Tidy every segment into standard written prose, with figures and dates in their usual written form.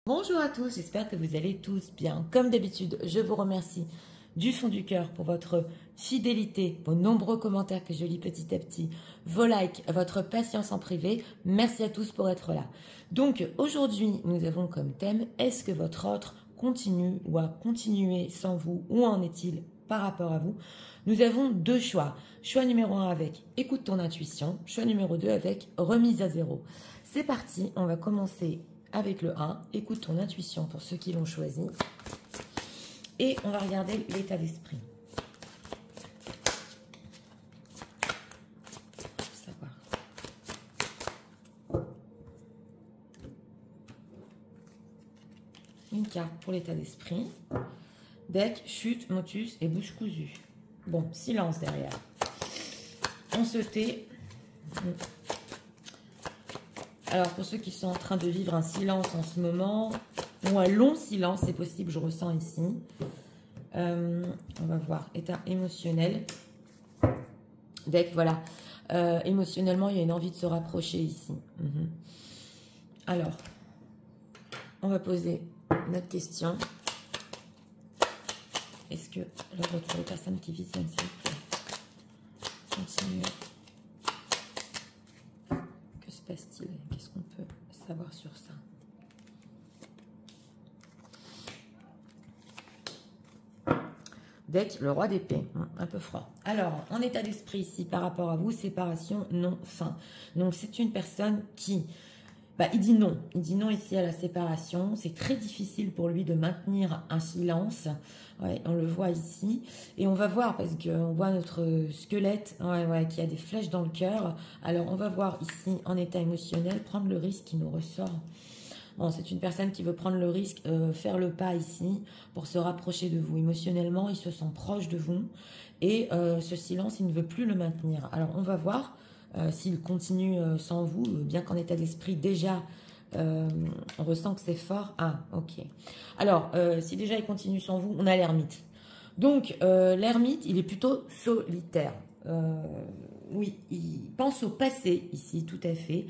Bonjour à tous, j'espère que vous allez tous bien. Comme d'habitude, je vous remercie du fond du cœur pour votre fidélité, vos nombreux commentaires que je lis petit à petit, vos likes, votre patience en privé. Merci à tous pour être là. Donc aujourd'hui, nous avons comme thème, est-ce que votre autre continue ou a continué sans vous? Où en est-il par rapport à vous? Nous avons deux choix. Choix numéro 1 avec écoute ton intuition. Choix numéro 2 avec remise à zéro. C'est parti, on va commencer avec le 1, écoute ton intuition pour ceux qui l'ont choisi. Et on va regarder l'état d'esprit. Savoir. Une carte pour l'état d'esprit. Deck, chute, motus et bouche cousue. Bon, silence derrière. On se tait. Alors, pour ceux qui sont en train de vivre un silence en ce moment, ou un long silence, c'est possible, je ressens ici. On va voir, état émotionnel. Deck, voilà. Émotionnellement, il y a une envie de se rapprocher ici. Alors, on va poser notre question. Est-ce que le retour des personnes qui visionnent, s'il vous plaît, continuez. Que se passe-t-il? Qu'est-ce qu'on peut savoir sur ça? Deck, le roi d'épée, un peu froid. Alors, en état d'esprit ici, par rapport à vous, séparation, non, fin. Donc, c'est une personne qui... il dit non. Il dit non ici à la séparation. C'est très difficile pour lui de maintenir un silence. Ouais, on le voit ici. Et on va voir, parce qu'on voit notre squelette qui a des flèches dans le cœur. Alors, on va voir ici, en état émotionnel, prendre le risque qui nous ressort. Bon, c'est une personne qui veut prendre le risque, faire le pas ici, pour se rapprocher de vous. Émotionnellement, il se sent proche de vous. Et ce silence, il ne veut plus le maintenir. Alors, on va voir s'il continue sans vous, bien qu'en état d'esprit, déjà, on ressent que c'est fort. Ah, ok. Alors, si déjà il continue sans vous, on a l'ermite. Donc, l'ermite, il est plutôt solitaire. Oui, il pense au passé ici, tout à fait.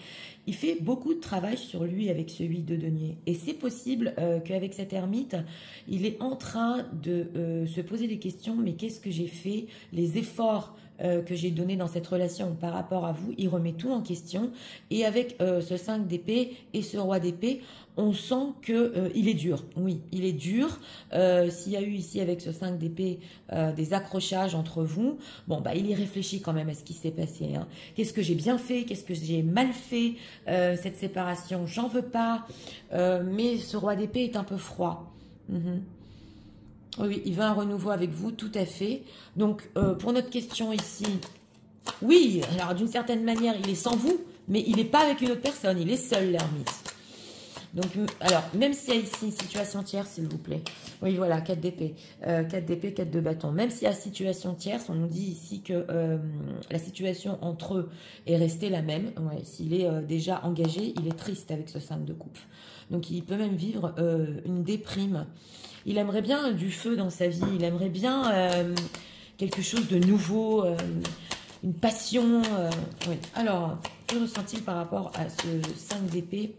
Il fait beaucoup de travail sur lui avec ce 8 de denier. Et c'est possible qu'avec cet ermite, il est en train de se poser des questions. Mais qu'est-ce que j'ai fait? Les efforts que j'ai donnés dans cette relation par rapport à vous, il remet tout en question. Et avec ce 5 d'épée et ce roi d'épée, on sent qu'il est dur. Oui, il est dur. S'il y a eu ici avec ce 5 d'épée des accrochages entre vous, bon, il y réfléchit quand même à ce qui s'est passé. Hein. Qu'est-ce que j'ai bien fait? Qu'est-ce que j'ai mal fait? Cette séparation, j'en veux pas. Mais ce roi d'épée est un peu froid. Oui, il veut un renouveau avec vous, tout à fait. Donc, pour notre question ici, oui, alors d'une certaine manière, il est sans vous, mais il n'est pas avec une autre personne, il est seul, l'ermite. Donc, alors, même s'il y a ici une situation tierce, s'il vous plaît. Oui, voilà, 4 d'épée. 4 d'épée, 4 de bâton. Même s'il y a situation tierce, on nous dit ici que la situation entre eux est restée la même. Ouais, s'il est déjà engagé, il est triste avec ce 5 de coupe. Donc, il peut même vivre une déprime. Il aimerait bien du feu dans sa vie. Il aimerait bien quelque chose de nouveau, une passion. Oui. Alors, que ressent-il par rapport à ce 5 d'épée?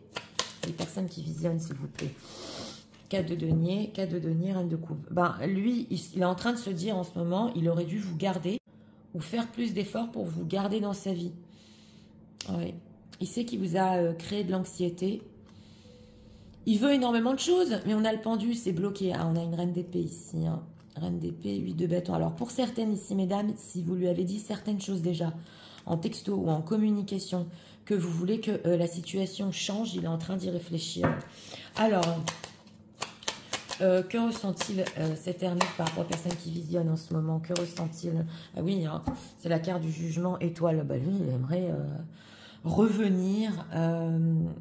Les personnes qui visionnent, s'il vous plaît. 4 de denier, reine de coupe. Lui, il est en train de se dire en ce moment, il aurait dû vous garder ou faire plus d'efforts pour vous garder dans sa vie. Oui. Il sait qu'il vous a créé de l'anxiété. Il veut énormément de choses, mais on a le pendu, c'est bloqué. Ah, on a une reine d'épée ici. Hein. Reine d'épée, 8 de bâton. Alors, pour certaines ici, mesdames, si vous lui avez dit certaines choses déjà, en texto ou en communication, que vous voulez que la situation change, il est en train d'y réfléchir. Alors, que ressent-il cet ermite par rapport aux personnes qui visionnent en ce moment? Que ressent-il? Ah oui, hein, c'est la carte du jugement étoile. Lui, il aimerait revenir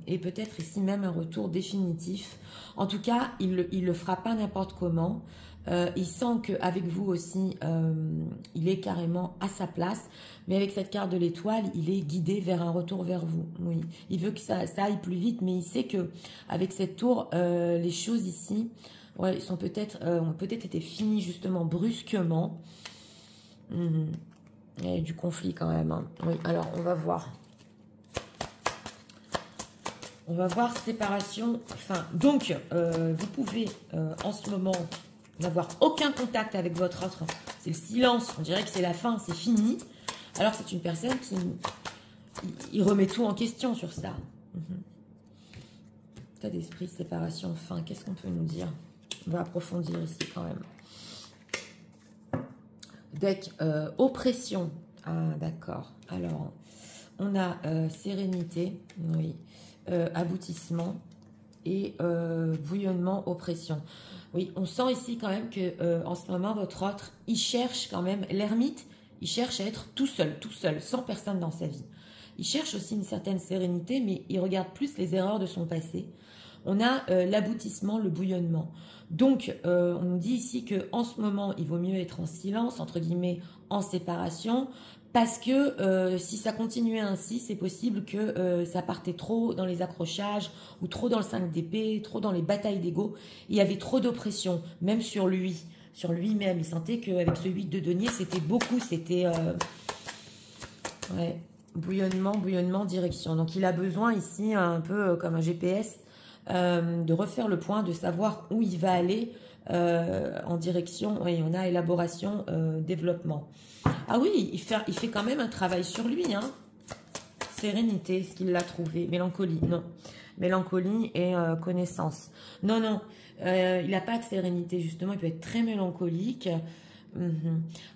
et peut-être ici même un retour définitif. En tout cas, il le fera pas n'importe comment. Il sent qu'avec vous aussi, il est carrément à sa place. Mais avec cette carte de l'étoile, il est guidé vers un retour vers vous. Oui, il veut que ça aille plus vite, mais il sait que avec cette tour, les choses ici, ouais, sont ont peut-être été finies justement brusquement. Il y a du conflit quand même. Hein. Oui, alors on va voir. On va voir séparation, fin. Donc, vous pouvez en ce moment n'avoir aucun contact avec votre autre. C'est le silence, on dirait que c'est la fin, c'est fini. Alors c'est une personne qui il remet tout en question sur ça. État d'esprit, séparation, fin. Qu'est-ce qu'on peut nous dire? On va approfondir ici quand même. Deck, oppression. Ah, d'accord. Alors, on a sérénité, oui, aboutissement et bouillonnement, oppression. Oui, on sent ici quand même que en ce moment, votre autre, il cherche quand même, l'ermite, il cherche à être tout seul, sans personne dans sa vie. Il cherche aussi une certaine sérénité, mais il regarde plus les erreurs de son passé. On a l'aboutissement, le bouillonnement. Donc, on nous dit ici qu'en ce moment, il vaut mieux être en silence, entre guillemets, en séparation, parce que si ça continuait ainsi, c'est possible que ça partait trop dans les accrochages, ou trop dans le 5 d'épée, trop dans les batailles d'ego. Il y avait trop d'oppression, même sur lui-même. Il sentait qu'avec ce 8 de denier, c'était beaucoup, c'était... ouais, bouillonnement, direction. Donc, il a besoin ici, un peu comme un GPS, de refaire le point, de savoir où il va aller en direction. Oui, on a élaboration, développement. Ah oui, il fait quand même un travail sur lui. Hein. Sérénité, est-ce qu'il l'a trouvé? Mélancolie, non. Mélancolie et connaissance. Non, non, il n'a pas de sérénité, justement. Il peut être très mélancolique.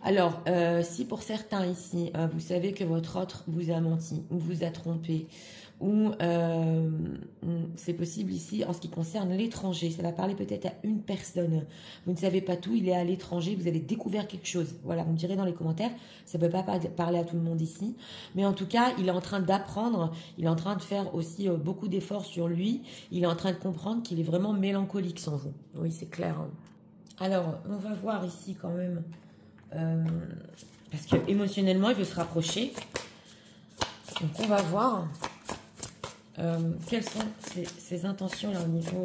Alors, si pour certains ici, vous savez que votre autre vous a menti, ou vous a trompé, ou c'est possible ici en ce qui concerne l'étranger, ça va parler peut-être à une personne, vous ne savez pas tout, il est à l'étranger, vous avez découvert quelque chose, voilà, vous me direz dans les commentaires, ça ne peut pas parler à tout le monde ici, mais en tout cas, il est en train d'apprendre, il est en train de faire aussi beaucoup d'efforts sur lui, il est en train de comprendre qu'il est vraiment mélancolique sans vous, oui, c'est clair, hein. Alors, on va voir ici quand même, parce que émotionnellement, il veut se rapprocher. Donc, on va voir quelles sont ses intentions là, au niveau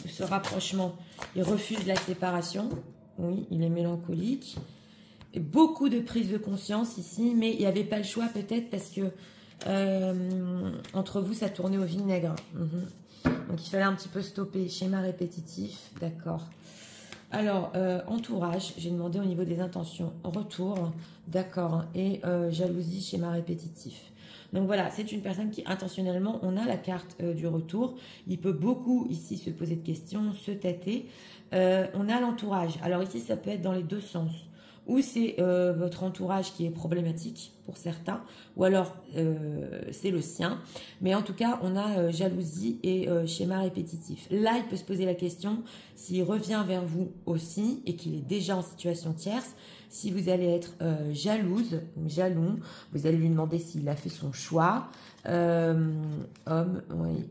de ce rapprochement. Il refuse la séparation. Oui, il est mélancolique. Et beaucoup de prise de conscience ici, mais il n'y avait pas le choix peut-être parce que entre vous, ça tournait au vinaigre. Donc, il fallait un petit peu stopper. Schéma répétitif, d'accord. Alors, entourage, j'ai demandé au niveau des intentions, retour, d'accord, et jalousie, schéma répétitif. Donc voilà, c'est une personne qui intentionnellement, on a la carte du retour, il peut beaucoup ici se poser de questions, se tâter. On a l'entourage, alors ici ça peut être dans les deux sens, ou c'est votre entourage qui est problématique pour certains, ou alors c'est le sien. Mais en tout cas, on a jalousie et schéma répétitif. Là, il peut se poser la question, s'il revient vers vous aussi et qu'il est déjà en situation tierce, si vous allez être jalouse, jaloux, vous allez lui demander s'il a fait son choix, homme, oui,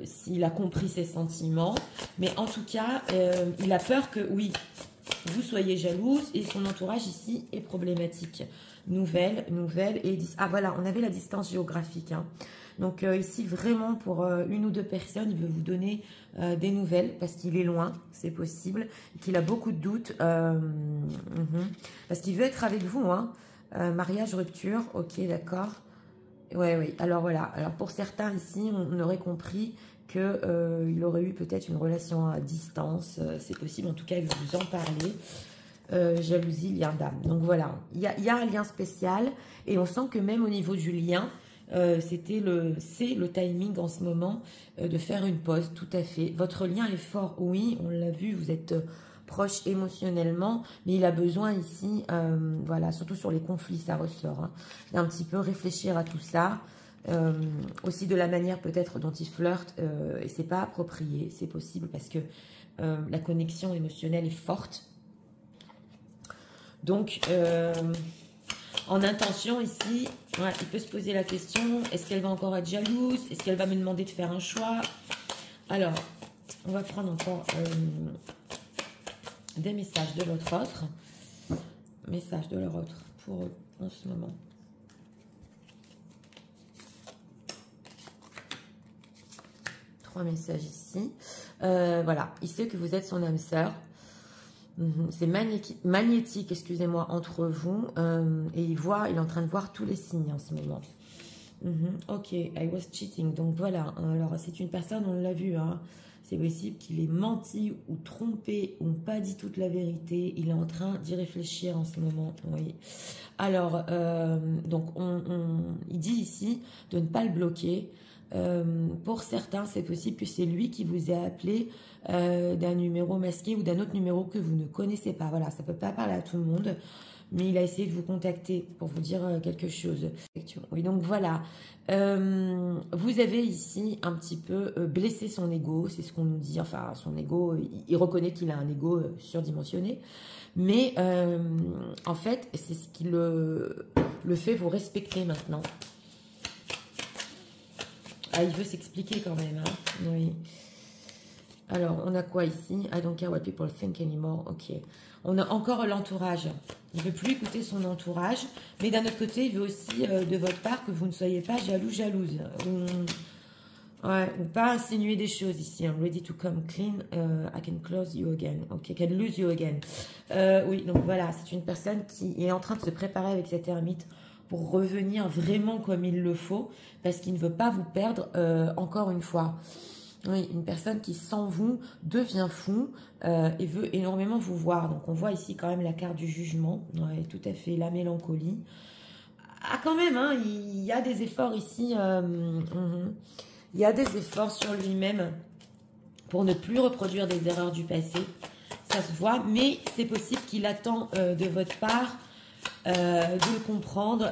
s'il a compris ses sentiments. Mais en tout cas, il a peur que, oui, vous soyez jalouse et son entourage ici est problématique. Nouvelle, et... Ah voilà, on avait la distance géographique. Hein. Donc ici, vraiment, pour une ou deux personnes, il veut vous donner des nouvelles parce qu'il est loin, c'est possible, et qu'il a beaucoup de doutes. Parce qu'il veut être avec vous. Hein. Mariage, rupture, ok, d'accord. Oui. Alors voilà, alors pour certains ici, on aurait compris qu'il aurait eu peut-être une relation à distance, c'est possible, en tout cas il veut vous en parler, jalousie, lien d'âme. Donc voilà, il y a un lien spécial et on sent que même au niveau du lien, c'est le timing en ce moment de faire une pause, tout à fait. Votre lien est fort, oui, on l'a vu, vous êtes proche émotionnellement, mais il a besoin ici, voilà, surtout sur les conflits, ça ressort, hein, d'un petit peu réfléchir à tout ça. Aussi de la manière peut-être dont il flirte et c'est pas approprié, c'est possible parce que la connexion émotionnelle est forte. Donc en intention ici, ouais, il peut se poser la question, est-ce qu'elle va encore être jalouse, est-ce qu'elle va me demander de faire un choix? Alors on va prendre encore des messages de l'autre autre, messages de leur autre pour eux en ce moment. Trois messages ici. Voilà, il sait que vous êtes son âme sœur. C'est magnétique, excusez-moi, entre vous. Et il est en train de voir tous les signes en ce moment. Ok, I was cheating. Donc voilà, alors c'est une personne, on l'a vu, hein. C'est possible qu'il ait menti ou trompé ou pas dit toute la vérité. Il est en train d'y réfléchir en ce moment. Oui. Alors, donc il dit ici de ne pas le bloquer. Pour certains, c'est possible que c'est lui qui vous ait appelé d'un numéro masqué ou d'un autre numéro que vous ne connaissez pas. Voilà, ça ne peut pas parler à tout le monde. Mais il a essayé de vous contacter pour vous dire quelque chose. Oui, donc voilà. Vous avez ici un petit peu blessé son ego, c'est ce qu'on nous dit. Enfin, son ego, il reconnaît qu'il a un ego surdimensionné. Mais en fait, c'est ce qui le fait vous respecter maintenant. Ah, il veut s'expliquer quand même. Hein. Oui. Alors, on a quoi ici? I don't care what people think anymore. Ok. On a encore l'entourage. Il ne veut plus écouter son entourage. Mais d'un autre côté, il veut aussi de votre part que vous ne soyez pas jalouse. Ou pas insinuer des choses ici. I'm ready to come clean. I can close you again. Ok, I can lose you again. Oui, donc voilà, c'est une personne qui est en train de se préparer avec cette ermite pour revenir vraiment comme il le faut. Parce qu'il ne veut pas vous perdre encore une fois. Oui, une personne qui, sans vous, devient fou et veut énormément vous voir. Donc, on voit ici quand même la carte du jugement. Ouais, tout à fait, la mélancolie. Ah, quand même, hein, il y a des efforts ici. Il y a des efforts sur lui-même pour ne plus reproduire des erreurs du passé. Ça se voit, mais c'est possible qu'il attend de votre part de le comprendre.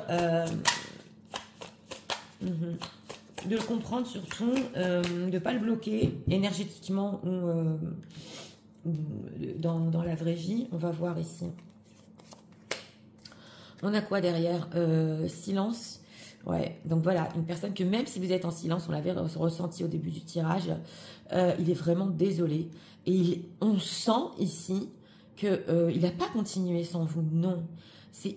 De le comprendre surtout, de ne pas le bloquer énergétiquement ou dans la vraie vie. On va voir ici. On a quoi derrière? Silence. Ouais, donc voilà, une personne que même si vous êtes en silence, on l'avait ressenti au début du tirage, il est vraiment désolé. Et on sent ici qu'il n'a pas continué sans vous, non.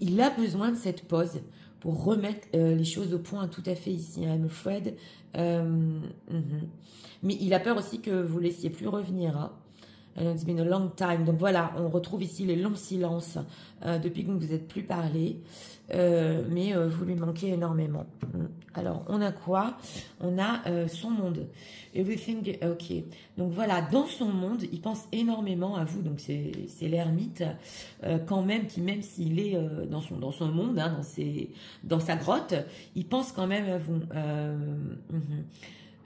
Il a besoin de cette pause pour remettre les choses au point tout à fait ici. I'm afraid. Mais il a peur aussi que vous ne laissiez plus revenir. Hein. It's been a long time. Donc voilà, on retrouve ici les longs silences depuis que vous ne vous êtes plus parlé. Mais vous lui manquez énormément. Alors, on a quoi? On a son monde. Everything, ok. Donc voilà, dans son monde, il pense énormément à vous. Donc c'est l'ermite, quand même, qui même s'il est dans son monde, hein, dans sa grotte, il pense quand même à vous.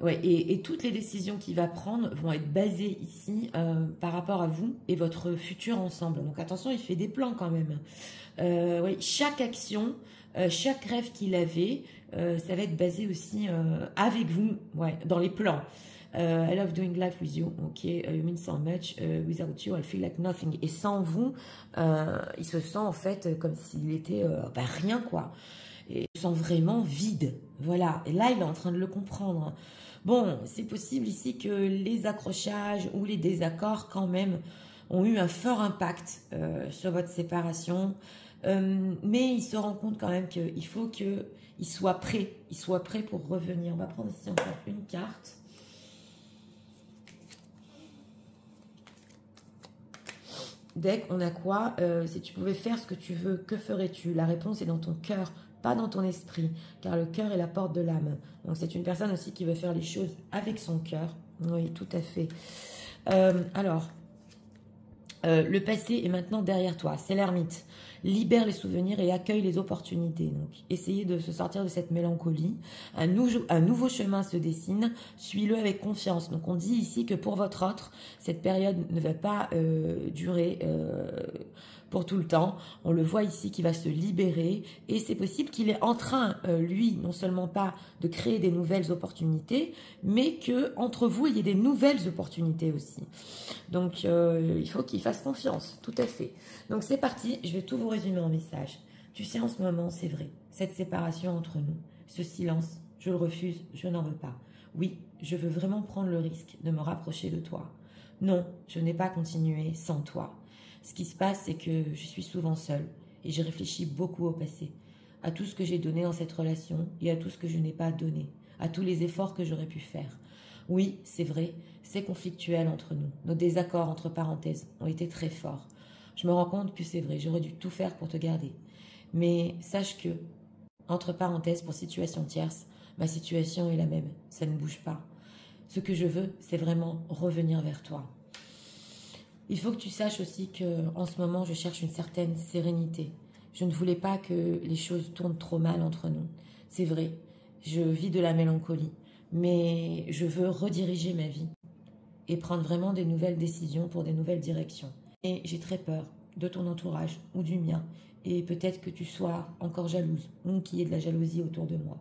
Ouais, et toutes les décisions qu'il va prendre vont être basées ici par rapport à vous et votre futur ensemble. Donc attention, il fait des plans quand même. Oui, chaque action, chaque rêve qu'il avait, ça va être basé aussi avec vous, ouais, dans les plans. I love doing life with you. Ok, you mean so much. Without you, I feel like nothing. Et sans vous, il se sent en fait comme s'il était rien quoi. Et il se sent vraiment vide. Voilà. Et là, il est en train de le comprendre. Bon, c'est possible ici que les accrochages ou les désaccords quand même ont eu un fort impact sur votre séparation. Mais il se rend compte quand même qu'il faut qu'il soit prêt. Il soit prêt pour revenir. On va prendre ici encore une carte. Deck, on a quoi? Si tu pouvais faire ce que tu veux, que ferais-tu? La réponse est dans ton cœur, pas dans ton esprit, car le cœur est la porte de l'âme. Donc c'est une personne aussi qui veut faire les choses avec son cœur. Oui, tout à fait. Alors, le passé est maintenant derrière toi, c'est l'ermite. Libère les souvenirs et accueille les opportunités. Donc, essayez de se sortir de cette mélancolie. Un nouveau chemin se dessine. Suis-le avec confiance. Donc, on dit ici que pour votre autre, cette période ne va pas durer pour tout le temps. On le voit ici qui va se libérer. Et c'est possible qu'il est en train, lui, non seulement pas de créer des nouvelles opportunités, mais que entre vous, il y ait des nouvelles opportunités aussi. Donc, il faut qu'il fasse confiance. Tout à fait. Donc, c'est parti. Je vais tout vous résumer en message. Tu sais, en ce moment, c'est vrai. Cette séparation entre nous, ce silence, je le refuse, je n'en veux pas. Oui, je veux vraiment prendre le risque de me rapprocher de toi. Non, je n'ai pas continué sans toi. Ce qui se passe, c'est que je suis souvent seule et je réfléchis beaucoup au passé, à tout ce que j'ai donné dans cette relation et à tout ce que je n'ai pas donné, à tous les efforts que j'aurais pu faire. Oui, c'est vrai, c'est conflictuel entre nous. Nos désaccords, entre parenthèses, ont été très forts. Je me rends compte que c'est vrai, j'aurais dû tout faire pour te garder. Mais sache que, entre parenthèses, pour situation tierce, ma situation est la même, ça ne bouge pas. Ce que je veux, c'est vraiment revenir vers toi. Il faut que tu saches aussi qu'en ce moment, je cherche une certaine sérénité. Je ne voulais pas que les choses tournent trop mal entre nous. C'est vrai, je vis de la mélancolie, mais je veux rediriger ma vie et prendre vraiment des nouvelles décisions pour des nouvelles directions. Et j'ai très peur de ton entourage ou du mien, et peut-être que tu sois encore jalouse ou qu'il y ait de la jalousie autour de moi.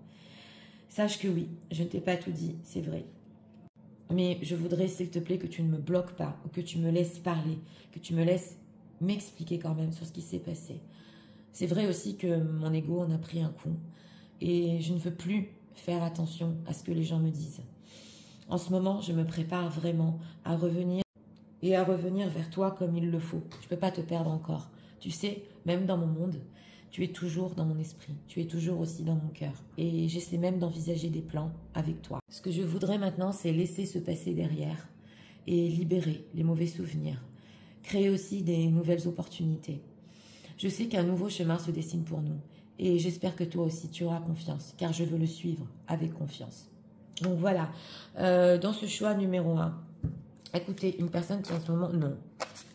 Sache que oui, je ne t'ai pas tout dit, c'est vrai. Mais je voudrais, s'il te plaît, que tu ne me bloques pas, ou que tu me laisses parler, que tu me laisses m'expliquer quand même sur ce qui s'est passé. C'est vrai aussi que mon ego en a pris un coup, et je ne veux plus faire attention à ce que les gens me disent. En ce moment, je me prépare vraiment à revenir et à revenir vers toi comme il le faut. Je ne peux pas te perdre encore. Tu sais, même dans mon monde, tu es toujours dans mon esprit, tu es toujours aussi dans mon cœur. Et j'essaie même d'envisager des plans avec toi. Ce que je voudrais maintenant, c'est laisser ce passé derrière et libérer les mauvais souvenirs. Créer aussi des nouvelles opportunités. Je sais qu'un nouveau chemin se dessine pour nous. Et j'espère que toi aussi, tu auras confiance, car je veux le suivre avec confiance. Donc voilà, dans ce choix numéro 1, écoutez, une personne qui en ce moment, non,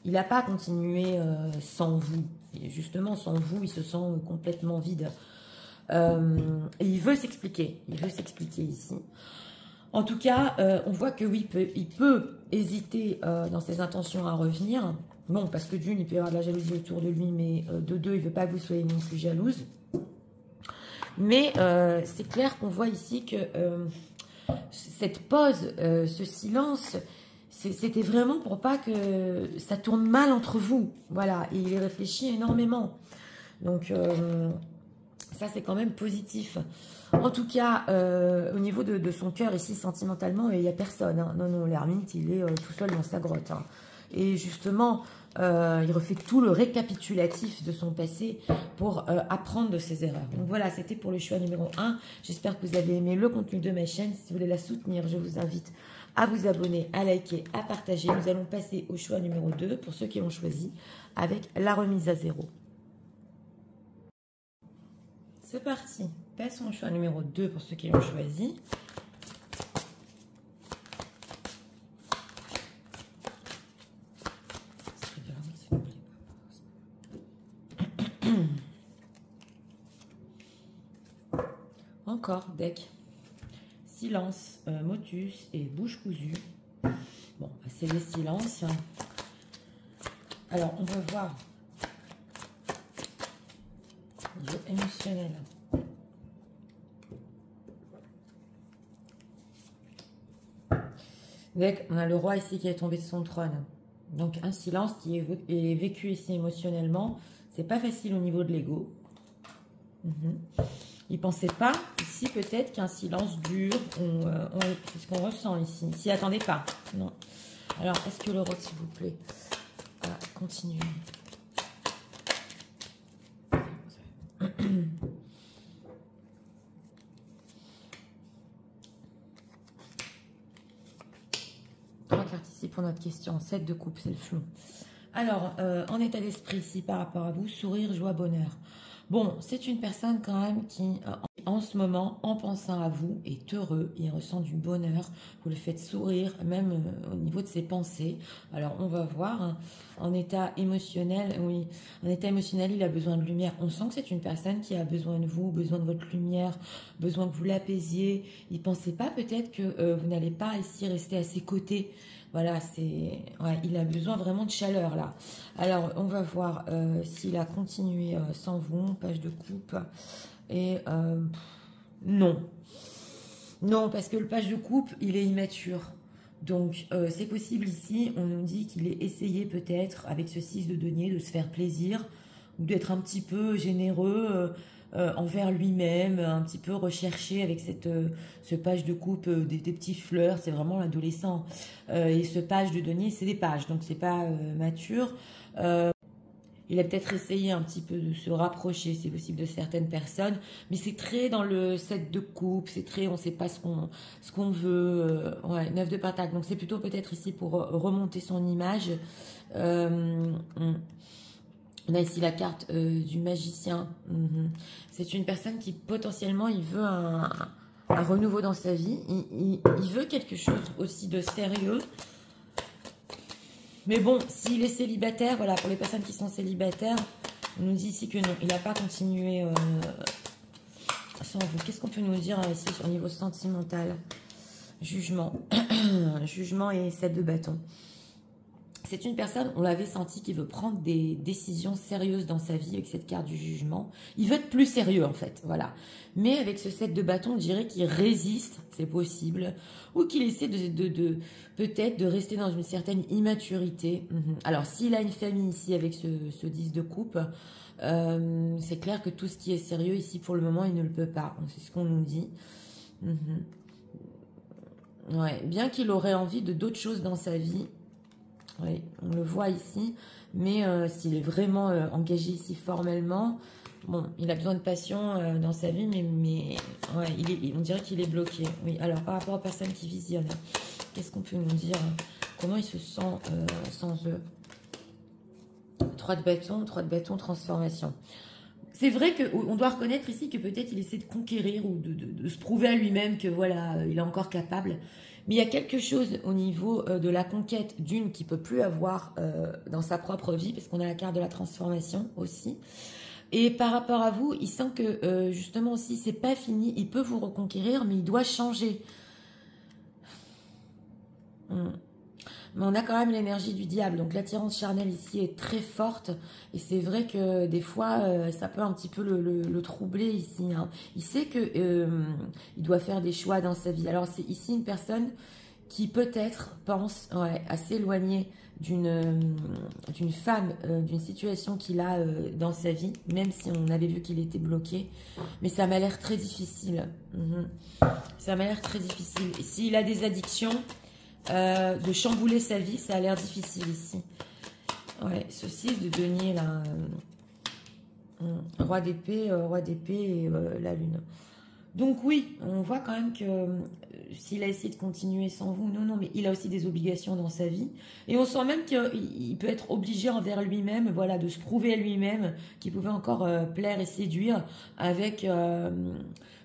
il n'a pas continué sans vous. Et justement, sans vous, il se sent complètement vide. Et il veut s'expliquer ici. En tout cas, on voit que oui, il peut hésiter dans ses intentions à revenir. Bon, parce que d'une, il peut y avoir de la jalousie autour de lui, mais de deux, il ne veut pas que vous soyez non plus jalouse. Mais c'est clair qu'on voit ici que cette pause, ce silence, c'était vraiment pour pas que ça tourne mal entre vous. Voilà, et il y réfléchit énormément. Donc, ça, c'est quand même positif. En tout cas, au niveau de son cœur, ici, sentimentalement, il n'y a personne. Hein. Non, non, l'ermite, il est tout seul dans sa grotte. Hein. Et justement, il refait tout le récapitulatif de son passé pour apprendre de ses erreurs. Donc voilà, c'était pour le choix numéro 1. J'espère que vous avez aimé le contenu de ma chaîne. Si vous voulez la soutenir, je vous invite à vous abonner, à liker, à partager. Nous allons passer au choix numéro 2 pour ceux qui l'ont choisi avec la remise à 0. C'est parti. Passons au choix numéro 2 pour ceux qui l'ont choisi. Encore, deck. Silence, motus et bouche cousue. Bon, c'est les silences. Alors, on va voir niveau émotionnel. Donc, on a le roi ici qui est tombé de son trône. Donc, un silence qui est vécu ici émotionnellement. C'est pas facile au niveau de l'ego. Il ne pensait pas ici peut-être qu'un silence dur, c'est ce qu'on ressent ici. S'y attendait pas. Non. Alors, est-ce que le rôle, s'il vous plaît, continue. Trois cartes ici pour notre question. 7 de coupe, c'est le flou. Alors, en état d'esprit ici par rapport à vous, sourire, joie, bonheur. Bon, c'est une personne quand même qui, en ce moment, en pensant à vous, est heureux. Il ressent du bonheur. Vous le faites sourire, même au niveau de ses pensées. Alors, on va voir. Hein, en état émotionnel, oui, en état émotionnel, il a besoin de lumière. On sent que c'est une personne qui a besoin de vous, besoin de votre lumière, besoin que vous l'apaisiez. Il ne pensait pas peut-être que vous n'allez pas ici rester à ses côtés. Voilà, c'est, ouais, il a besoin vraiment de chaleur là. Alors, on va voir s'il a continué sans vous, page de coupe. Et non. Non, parce que le page de coupe, il est immature. Donc, c'est possible ici, on nous dit qu'il ait essayé peut-être, avec ce 6 de denier, de se faire plaisir, ou d'être un petit peu généreux envers lui-même, un petit peu recherché avec ce page de coupe des petits fleurs, c'est vraiment l'adolescent. Et ce page de denier, c'est des pages, donc c'est pas mature. Il a peut-être essayé un petit peu de se rapprocher, c'est possible, de certaines personnes, mais c'est très dans le 7 de coupe, c'est très, on ne sait pas ce qu'on veut, ouais, 9 de pentacle, donc c'est plutôt peut-être ici pour remonter son image. On a ici la carte du magicien. C'est une personne qui potentiellement, il veut un renouveau dans sa vie. Il veut quelque chose aussi de sérieux. Mais bon, s'il est célibataire, voilà, pour les personnes qui sont célibataires, on nous dit ici que non, il n'a pas continué sans vous. Qu'est-ce qu'on peut nous dire ici sur le niveau sentimental? Jugement. Jugement et 7 de bâton. C'est une personne, on l'avait senti, qui veut prendre des décisions sérieuses dans sa vie avec cette carte du jugement. Il veut être plus sérieux en fait, voilà. Mais avec ce 7 de bâton, on dirait qu'il résiste, c'est possible, ou qu'il essaie peut-être de rester dans une certaine immaturité. Alors, s'il a une famille ici avec ce 10 de coupe, c'est clair que tout ce qui est sérieux ici, pour le moment, il ne le peut pas. C'est ce qu'on nous dit. Ouais, bien qu'il aurait envie de d'autres choses dans sa vie. Oui, on le voit ici, mais s'il est vraiment engagé ici formellement, bon, il a besoin de passion dans sa vie, mais ouais, on dirait qu'il est bloqué. Oui, alors par rapport aux personnes qui visionnent, qu'est-ce qu'on peut nous dire? Comment il se sent sans eux? 3 de bâton, transformation. C'est vrai qu'on doit reconnaître ici que peut-être il essaie de conquérir ou de se prouver à lui-même que voilà, il est encore capable. Mais il y a quelque chose au niveau de la conquête d'une qui ne peut plus avoir dans sa propre vie, parce qu'on a la carte de la transformation aussi. Et par rapport à vous, il sent que justement aussi, c'est pas fini, il peut vous reconquérir, mais il doit changer. Mais on a quand même l'énergie du diable, donc l'attirance charnelle ici est très forte, et c'est vrai que des fois, ça peut un petit peu le troubler ici. Hein. Il sait que il doit faire des choix dans sa vie. Alors c'est ici une personne qui peut-être pense à s'éloigner d'une femme, d'une situation qu'il a dans sa vie, même si on avait vu qu'il était bloqué. Mais ça m'a l'air très difficile. Ça m'a l'air très difficile. Et s'il a des addictions... de chambouler sa vie, ça a l'air difficile ici. Ouais, ce 6 de denier là, roi d'épée et la lune. Donc oui, on voit quand même que s'il a essayé de continuer sans vous, non, mais il a aussi des obligations dans sa vie. Et on sent même qu'il peut être obligé envers lui-même, voilà, de se prouver à lui-même qu'il pouvait encore plaire et séduire avec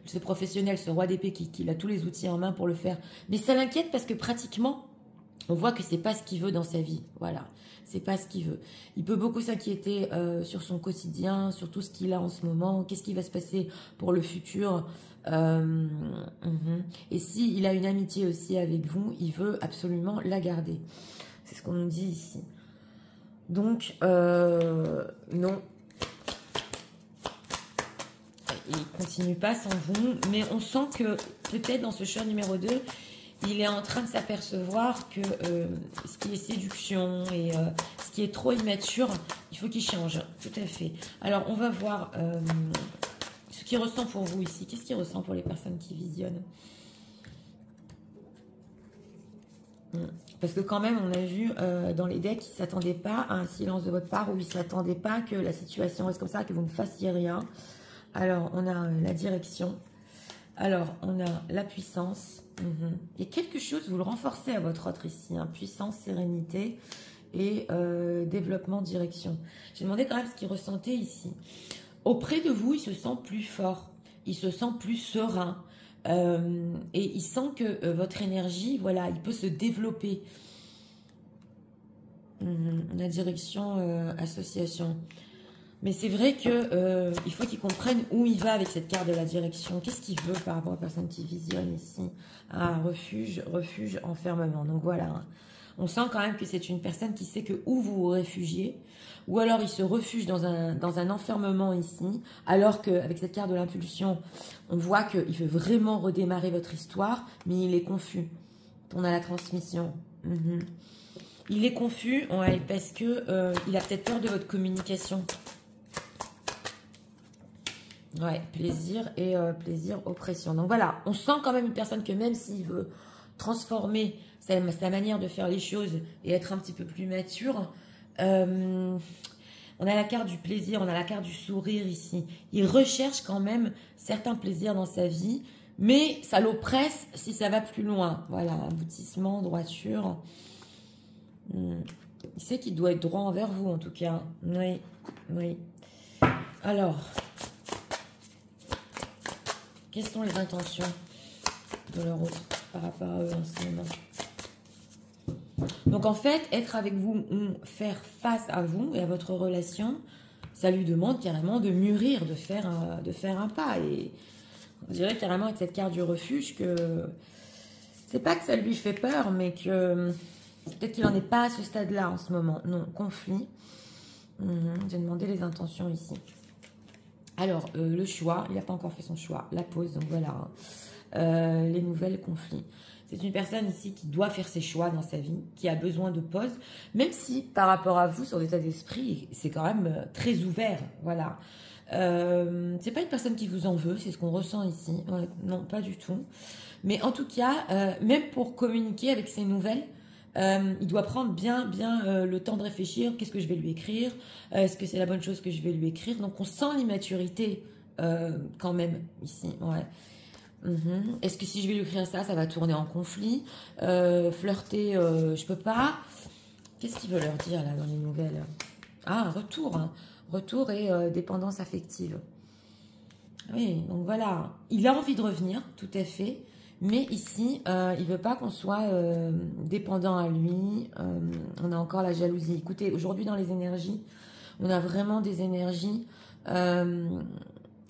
ce professionnel, ce roi d'épée qui a tous les outils en main pour le faire. Mais ça l'inquiète parce que pratiquement, on voit que c'est pas ce qu'il veut dans sa vie. Voilà, c'est pas ce qu'il veut. Il peut beaucoup s'inquiéter sur son quotidien, sur tout ce qu'il a en ce moment. Qu'est-ce qui va se passer pour le futur? Et s'il a une amitié aussi avec vous, il veut absolument la garder. C'est ce qu'on nous dit ici. Donc, non. Il continue pas sans vous, mais on sent que peut-être dans ce choix numéro 2, il est en train de s'apercevoir que ce qui est séduction et ce qui est trop immature, il faut qu'il change. Tout à fait. Alors, on va voir ce qu'il ressent pour vous ici. Qu'est-ce qu'il ressent pour les personnes qui visionnent? Parce que quand même, on a vu dans les decks qu'il ne s'attendait pas à un silence de votre part, ou il ne s'attendait pas que la situation reste comme ça, que vous ne fassiez rien. Alors, on a la direction. Alors, on a la puissance. Il y a quelque chose, vous le renforcez à votre autre ici. Hein, puissance, sérénité et développement, direction. J'ai demandé quand même ce qu'il ressentait ici. Auprès de vous, il se sent plus fort. Il se sent plus serein. Et il sent que votre énergie, voilà, il peut se développer. La direction, association. Mais c'est vrai que il faut qu'il comprenne où il va avec cette carte de la direction. Qu'est-ce qu'il veut par rapport aux personnes qui visionnent ici? Ah, refuge, enfermement. Donc voilà. On sent quand même que c'est une personne qui sait que où vous vous réfugiez. Ou alors il se refuge dans un enfermement ici. Alors qu'avec cette carte de l'impulsion, on voit qu'il veut vraiment redémarrer votre histoire. Mais il est confus. On a la transmission. Il est confus, ouais, parce que il a peut-être peur de votre communication. Ouais, plaisir et plaisir, oppression. Donc voilà, on sent quand même une personne que même s'il veut transformer sa manière de faire les choses et être un petit peu plus mature, on a la carte du plaisir, on a la carte du sourire ici. Il recherche quand même certains plaisirs dans sa vie, mais ça l'oppresse si ça va plus loin. Voilà, aboutissement, droiture. Il sait qu'il doit être droit envers vous en tout cas. Oui, oui. Alors... quelles sont les intentions? de leur autre par rapport à eux en ce moment. Donc en fait, être avec vous ou faire face à vous et à votre relation, ça lui demande carrément de mûrir, de faire un pas. Et on dirait carrément avec cette carte du refuge que c'est pas que ça lui fait peur, mais que peut-être qu'il n'en est pas à ce stade-là en ce moment. Non, conflit. J'ai demandé les intentions ici. Alors, le choix, il n'a pas encore fait son choix. La pause, donc voilà. Les nouvelles conflits. C'est une personne ici qui doit faire ses choix dans sa vie, qui a besoin de pause, même si par rapport à vous, sur l'état d'esprit, c'est quand même très ouvert. Voilà. C'est pas une personne qui vous en veut, c'est ce qu'on ressent ici. Ouais, non, pas du tout. Mais en tout cas, même pour communiquer avec ces nouvelles, il doit prendre bien le temps de réfléchir. Qu'est-ce que je vais lui écrire? Est-ce que c'est la bonne chose que je vais lui écrire? Donc on sent l'immaturité quand même ici. Ouais. Est-ce que si je vais lui écrire ça, ça va tourner en conflit? Flirter, je peux pas. Qu'est-ce qu'il veut leur dire là dans les nouvelles? Ah, retour. Hein. Retour et dépendance affective. Oui, donc voilà. Il a envie de revenir, tout à fait. Mais ici, il ne veut pas qu'on soit dépendant à lui. On a encore la jalousie. Écoutez, aujourd'hui dans les énergies, on a vraiment des énergies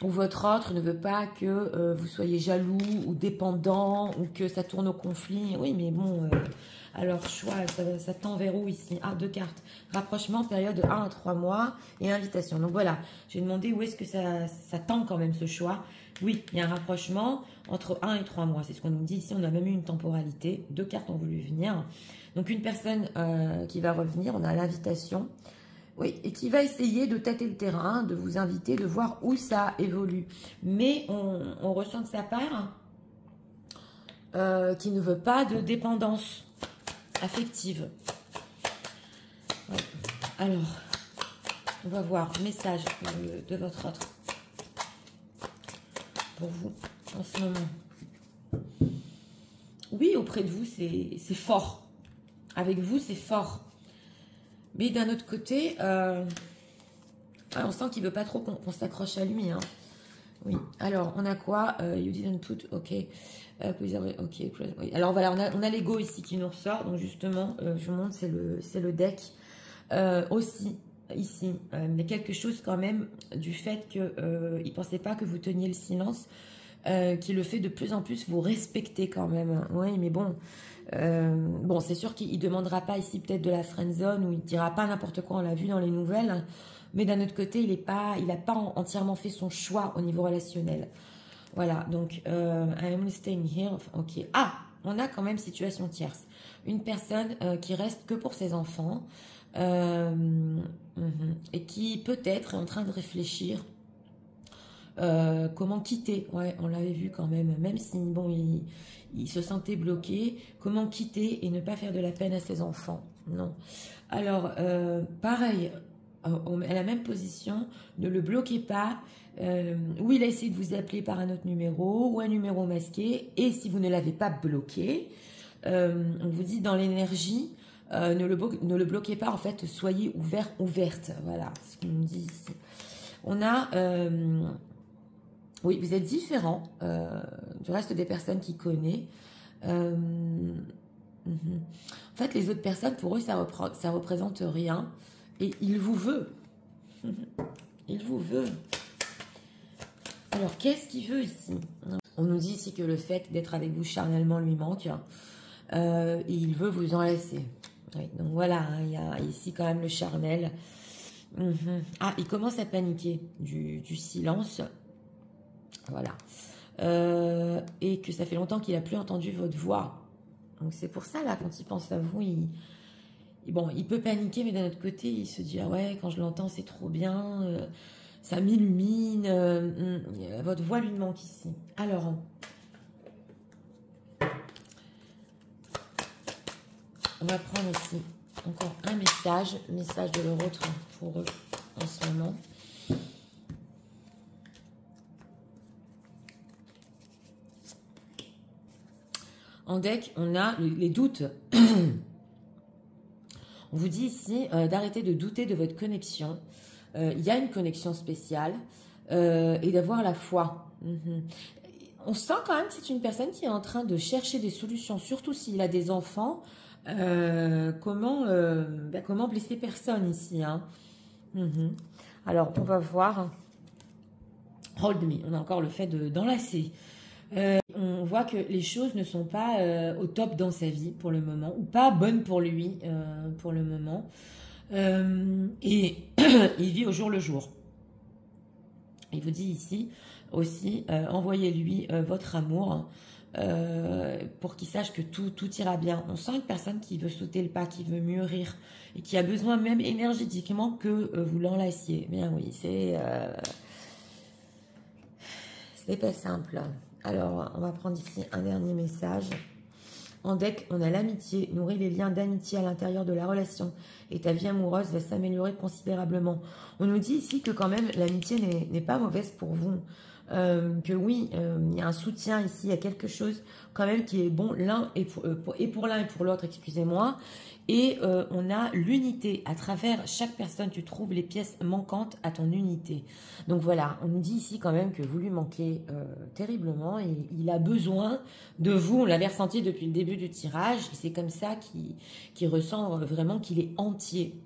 où votre autre ne veut pas que vous soyez jaloux ou dépendant ou que ça tourne au conflit. Oui, mais bon, alors choix, ça tend vers où ici? Ah, 2 cartes. Rapprochement, période de 1 à 3 mois et invitation. Donc voilà, j'ai demandé où est-ce que ça tend quand même ce choix. Oui, il y a un rapprochement entre 1 et 3 mois. C'est ce qu'on nous dit ici. On a même eu une temporalité. 2 cartes ont voulu venir. Donc une personne qui va revenir, on a l'invitation. Oui, et qui va essayer de tâter le terrain, de vous inviter, de voir où ça évolue. Mais on ressent de sa part qu'il ne veut pas de dépendance affective. Ouais. Alors, on va voir message de votre autre pour vous en ce moment. Oui, auprès de vous, c'est fort. Avec vous, c'est fort. Mais d'un autre côté, on sent qu'il ne veut pas trop qu'on s'accroche à lui. Hein. Oui. Alors, on a quoi? You didn't put... Ok. Ok. Oui. Alors, voilà, on a l'ego ici qui nous ressort. Donc, justement, je vous montre, c'est le deck. Aussi, ici, il y a quelque chose quand même du fait qu'il ne pensait pas que vous teniez le silence, qui le fait de plus en plus vous respecter quand même. Oui, mais bon... bon, c'est sûr qu'il ne demandera pas ici peut-être de la friendzone ou il ne dira pas n'importe quoi, on l'a vu dans les nouvelles. Mais d'un autre côté, il n'a pas entièrement fait son choix au niveau relationnel. Voilà, donc, I am staying here. Ok. Ah, on a quand même situation tierce. Une personne qui reste que pour ses enfants et qui peut-être est en train de réfléchir comment quitter. Ouais, on l'avait vu quand même si, bon, il se sentait bloqué. Comment quitter et ne pas faire de la peine à ses enfants? Non. Alors, pareil, à la même position, ne le bloquez pas. Ou il a essayé de vous appeler par un autre numéro ou un numéro masqué. Et si vous ne l'avez pas bloqué, on vous dit dans l'énergie, ne le bloquez pas. En fait, soyez ouverte. Voilà ce qu'on nous dit ici. On a... oui, vous êtes différent du reste des personnes qu'il connaît. En fait, les autres personnes, pour eux, ça représente rien. Et il vous veut. Il vous veut. Alors, qu'est-ce qu'il veut ici? On nous dit ici que le fait d'être avec vous charnellement lui manque. Et il veut vous enlacer. Oui, donc voilà, hein, il y a ici quand même le charnel. Ah, il commence à paniquer du silence. Voilà. Et que ça fait longtemps qu'il n'a plus entendu votre voix. Donc c'est pour ça, là, quand il pense à vous, il peut paniquer, mais d'un autre côté, il se dit, ah ouais, quand je l'entends, c'est trop bien, ça m'illumine, votre voix lui manque ici. Alors, on va prendre ici encore un message de leur autre pour eux en ce moment. En deck, on a les doutes. On vous dit ici d'arrêter de douter de votre connexion. Il y a une connexion spéciale et d'avoir la foi. on sent quand même que c'est une personne qui est en train de chercher des solutions, surtout s'il a des enfants. Comment blesser personne ici, hein. Alors, on va voir. Hold me, on a encore le fait d'enlacer. On voit que les choses ne sont pas au top dans sa vie pour le moment, ou pas bonnes pour lui pour le moment. Et il vit au jour le jour. Il vous dit ici aussi, envoyez-lui votre amour pour qu'il sache que tout ira bien. On sent une personne qui veut sauter le pas, qui veut mûrir et qui a besoin même énergétiquement que vous l'enlaciez. Bien oui, c'est pas simple. Alors, on va prendre ici un dernier message. En deck, on a l'amitié. Nourris les liens d'amitié à l'intérieur de la relation et ta vie amoureuse va s'améliorer considérablement. On nous dit ici que quand même l'amitié n'est pas mauvaise pour vous. Que oui, il y a un soutien ici, il y a quelque chose quand même qui est bon l'un et pour l'un et pour l'autre, excusez-moi. Et on a l'unité. À travers chaque personne, tu trouves les pièces manquantes à ton unité. Donc voilà, on nous dit ici quand même que vous lui manquez terriblement et il a besoin de vous. On l'avait ressenti depuis le début du tirage. C'est comme ça qu'il ressent vraiment qu'il est entier.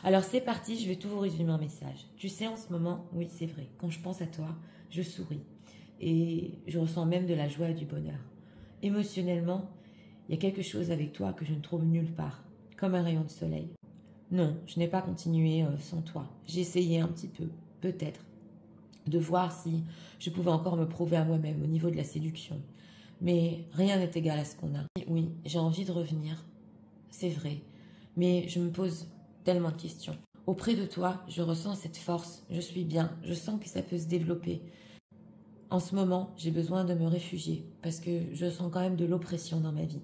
Alors c'est parti, je vais tout vous résumer en message. Tu sais, en ce moment, oui c'est vrai, quand je pense à toi, je souris et je ressens même de la joie et du bonheur. Émotionnellement, il y a quelque chose avec toi que je ne trouve nulle part, comme un rayon de soleil. Non, je n'ai pas continué sans toi. J'ai essayé un petit peu, peut-être, de voir si je pouvais encore me prouver à moi-même au niveau de la séduction. Mais rien n'est égal à ce qu'on a. Oui, j'ai envie de revenir, c'est vrai, mais je me pose tellement de questions. Auprès de toi, je ressens cette force, je suis bien, je sens que ça peut se développer. En ce moment, j'ai besoin de me réfugier parce que je sens quand même de l'oppression dans ma vie.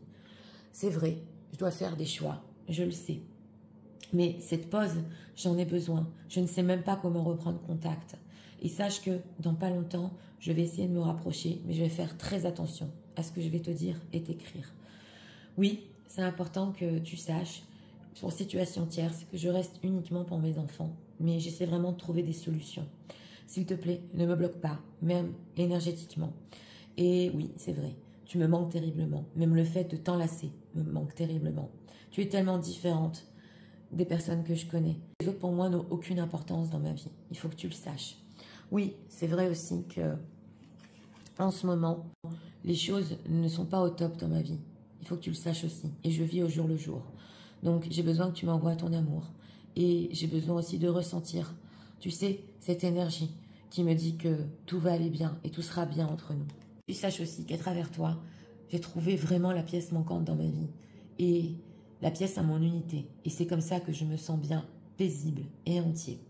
C'est vrai, je dois faire des choix, je le sais. Mais cette pause, j'en ai besoin. Je ne sais même pas comment reprendre contact. Et sache que dans pas longtemps, je vais essayer de me rapprocher, mais je vais faire très attention à ce que je vais te dire et t'écrire. Oui, c'est important que tu saches, pour situation tierce, que je reste uniquement pour mes enfants. Mais j'essaie vraiment de trouver des solutions. S'il te plaît, ne me bloque pas, même énergétiquement. Et oui, c'est vrai, tu me manques terriblement. Même le fait de t'enlacer me manque terriblement. Tu es tellement différente des personnes que je connais. Les autres, pour moi, n'ont aucune importance dans ma vie. Il faut que tu le saches. Oui, c'est vrai aussi que, en ce moment, les choses ne sont pas au top dans ma vie. Il faut que tu le saches aussi. Et je vis au jour le jour. Donc, j'ai besoin que tu m'envoies ton amour. Et j'ai besoin aussi de ressentir, tu sais, cette énergie qui me dit que tout va aller bien et tout sera bien entre nous. Tu saches aussi qu'à travers toi, j'ai trouvé vraiment la pièce manquante dans ma vie. Et la pièce à mon unité. Et c'est comme ça que je me sens bien, paisible et entier.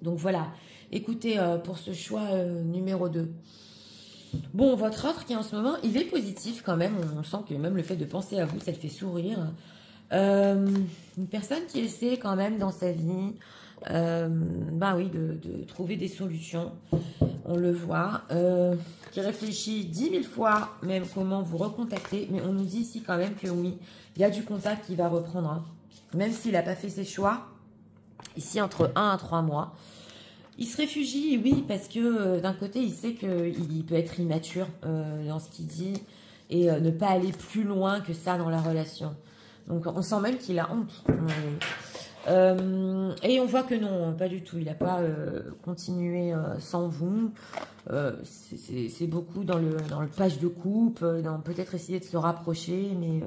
Donc voilà, écoutez, pour ce choix numéro 2. Bon, votre offre qui en ce moment, il est positif quand même. On sent que même le fait de penser à vous, ça le fait sourire. Une personne qui essaie quand même dans sa vie, oui, de trouver des solutions. On le voit. Qui réfléchit 10 000 fois même comment vous recontacter. Mais on nous dit ici quand même que oui, il y a du contact qui va reprendre. Hein. Même s'il n'a pas fait ses choix. Ici, entre 1 à 3 mois. Il se réfugie, oui, parce que d'un côté, il sait qu'il peut être immature dans ce qu'il dit et ne pas aller plus loin que ça dans la relation. Donc, on sent même qu'il a honte. Et on voit que non, pas du tout. Il n'a pas continué sans vous. C'est beaucoup dans le page de coupe, dans peut-être essayer de se rapprocher, mais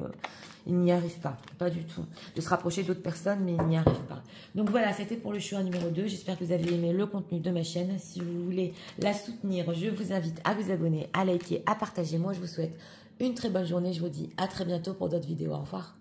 il n'y arrive pas, pas du tout. De se rapprocher d'autres personnes, mais il n'y arrive pas. Donc voilà, c'était pour le choix numéro 2. J'espère que vous avez aimé le contenu de ma chaîne. Si vous voulez la soutenir, je vous invite à vous abonner, à liker, à partager. Moi, je vous souhaite une très bonne journée. Je vous dis à très bientôt pour d'autres vidéos. Au revoir.